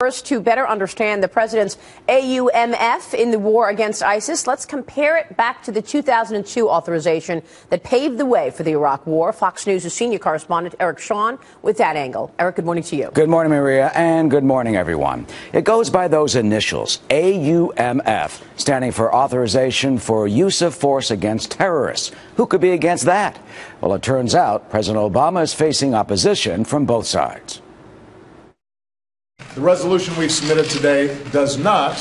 First, to better understand the president's AUMF in the war against ISIS, let's compare it back to the 2002 authorization that paved the way for the Iraq war. Fox News' senior correspondent Eric Shawn with that angle. Eric, good morning to you. Good morning, Maria, and good morning, everyone. It goes by those initials, AUMF, standing for Authorization for Use of Force Against Terrorists. Who could be against that? Well, it turns out President Obama is facing opposition from both sides. The resolution we've submitted today does not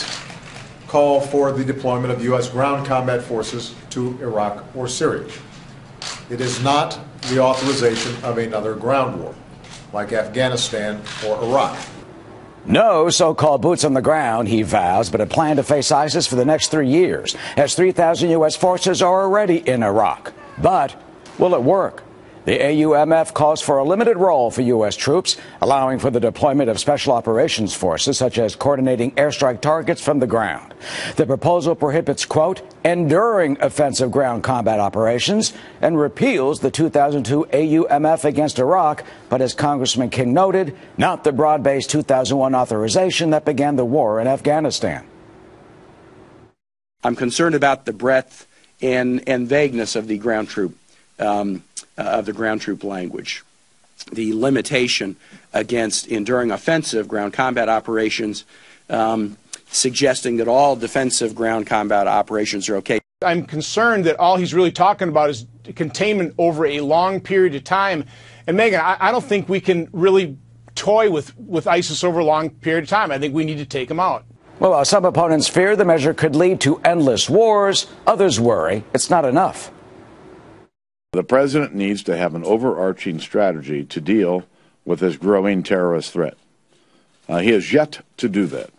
call for the deployment of U.S. ground combat forces to Iraq or Syria. It is not the authorization of another ground war, like Afghanistan or Iraq. No so-called boots on the ground, he vows, but a plan to face ISIS for the next 3 years, as 3,000 U.S. forces are already in Iraq. But will it work? The AUMF calls for a limited role for U.S. troops, allowing for the deployment of special operations forces, such as coordinating airstrike targets from the ground. The proposal prohibits, quote, enduring offensive ground combat operations and repeals the 2002 AUMF against Iraq, but as Congressman King noted, not the broad-based 2001 authorization that began the war in Afghanistan. I'm concerned about the breadth and vagueness of the ground troop language. The limitation against enduring offensive ground combat operations, suggesting that all defensive ground combat operations are okay. I'm concerned that all he's really talking about is containment over a long period of time. And Megan, I don't think we can really toy with ISIS over a long period of time. I think we need to take them out. Well, while some opponents fear the measure could lead to endless wars, others worry it's not enough. The president needs to have an overarching strategy to deal with this growing terrorist threat. He has yet to do that.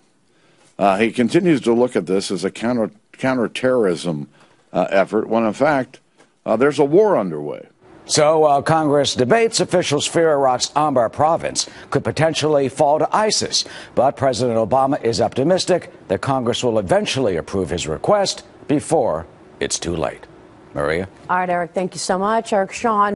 He continues to look at this as a counterterrorism effort, when in fact there's a war underway. So while Congress debates, officials fear Iraq's Anbar province could potentially fall to ISIS. But President Obama is optimistic that Congress will eventually approve his request before it's too late. Maria? All right, Eric, thank you so much. Eric Shawn.